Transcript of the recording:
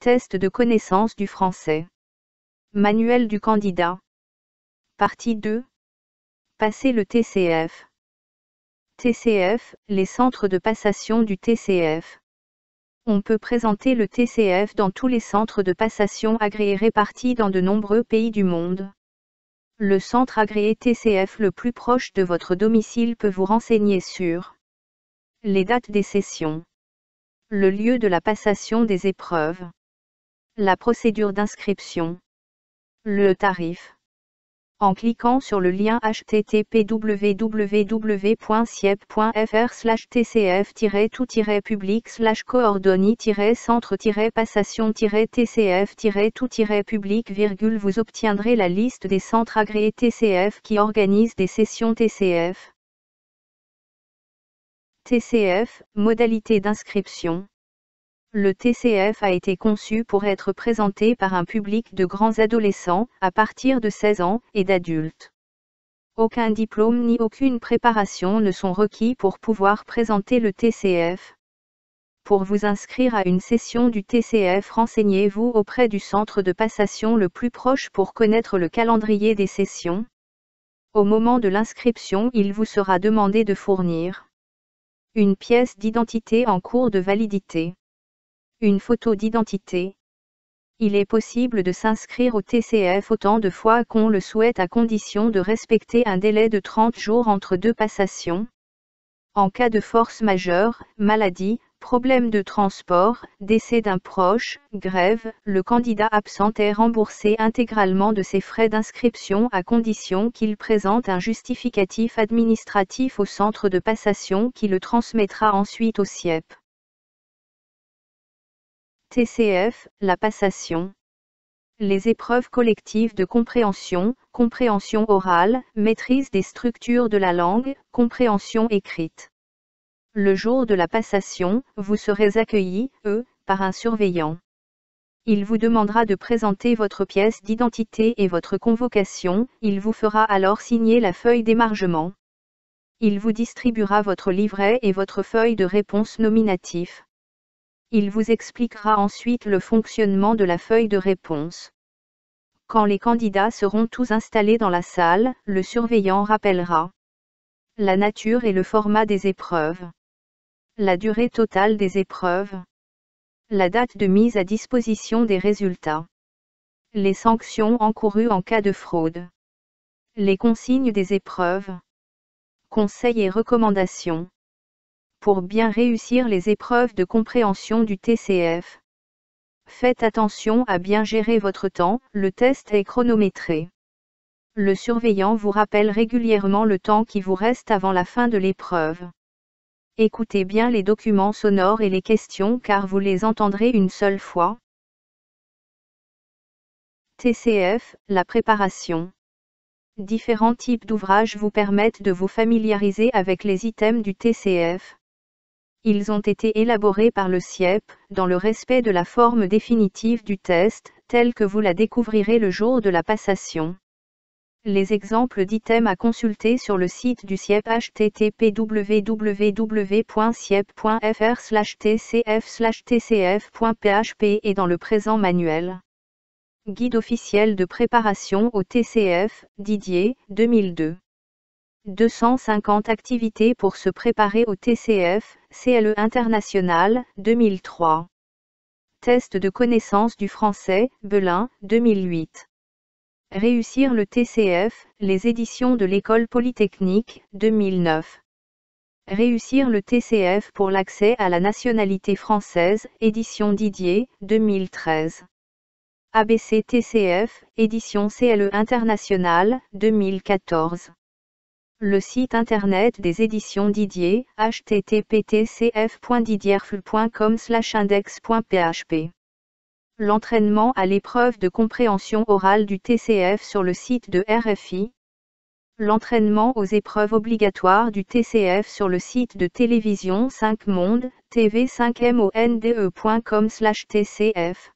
Test de connaissance du français. Manuel du candidat. Partie 2. Passer le TCF. TCF, les centres de passation du TCF. On peut présenter le TCF dans tous les centres de passation agréés répartis dans de nombreux pays du monde. Le centre agréé TCF le plus proche de votre domicile peut vous renseigner sur les dates des sessions, le lieu de la passation des épreuves, la procédure d'inscription, le tarif. En cliquant sur le lien http://siep.fr/tcf-tout-public/coordonnées-centre-passation-tcf-tout-public, vous obtiendrez la liste des centres agréés TCF qui organisent des sessions TCF. TCF, modalité d'inscription. Le TCF a été conçu pour être présenté par un public de grands adolescents, à partir de 16 ans, et d'adultes. Aucun diplôme ni aucune préparation ne sont requis pour pouvoir présenter le TCF. Pour vous inscrire à une session du TCF, renseignez-vous auprès du centre de passation le plus proche pour connaître le calendrier des sessions. Au moment de l'inscription, il vous sera demandé de fournir une pièce d'identité en cours de validité. Une photo d'identité. Il est possible de s'inscrire au TCF autant de fois qu'on le souhaite à condition de respecter un délai de 30 jours entre deux passations. En cas de force majeure, maladie, problème de transport, décès d'un proche, grève, le candidat absent est remboursé intégralement de ses frais d'inscription à condition qu'il présente un justificatif administratif au centre de passation qui le transmettra ensuite au SIEP. TCF, la passation. Les épreuves collectives de compréhension, compréhension orale, maîtrise des structures de la langue, compréhension écrite. Le jour de la passation, vous serez accueilli, par un surveillant. Il vous demandera de présenter votre pièce d'identité et votre convocation, il vous fera alors signer la feuille d'émargement. Il vous distribuera votre livret et votre feuille de réponse nominatif. Il vous expliquera ensuite le fonctionnement de la feuille de réponse. Quand les candidats seront tous installés dans la salle, le surveillant rappellera la nature et le format des épreuves, la durée totale des épreuves, la date de mise à disposition des résultats, les sanctions encourues en cas de fraude, les consignes des épreuves, conseils et recommandations. Pour bien réussir les épreuves de compréhension du TCF. Faites attention à bien gérer votre temps, le test est chronométré. Le surveillant vous rappelle régulièrement le temps qui vous reste avant la fin de l'épreuve. Écoutez bien les documents sonores et les questions car vous les entendrez une seule fois. TCF, la préparation. Différents types d'ouvrages vous permettent de vous familiariser avec les items du TCF. Ils ont été élaborés par le SIEP, dans le respect de la forme définitive du test, telle que vous la découvrirez le jour de la passation. Les exemples d'items à consulter sur le site du SIEP http://siep.fr/tcf/tcf.php et dans le présent manuel. Guide officiel de préparation au TCF, Didier, 2002. 250 activités pour se préparer au TCF, CLE International, 2003. Test de connaissance du français, Belin, 2008. Réussir le TCF, les éditions de l'École Polytechnique, 2009. Réussir le TCF pour l'accès à la nationalité française, édition Didier, 2013. ABC TCF, édition CLE International, 2014. Le site internet des éditions Didier, http://tcf.didierful.com/index.php. L'entraînement à l'épreuve de compréhension orale du TCF sur le site de RFI. L'entraînement aux épreuves obligatoires du TCF sur le site de Télévision 5 Monde, tv5monde.com/tcf.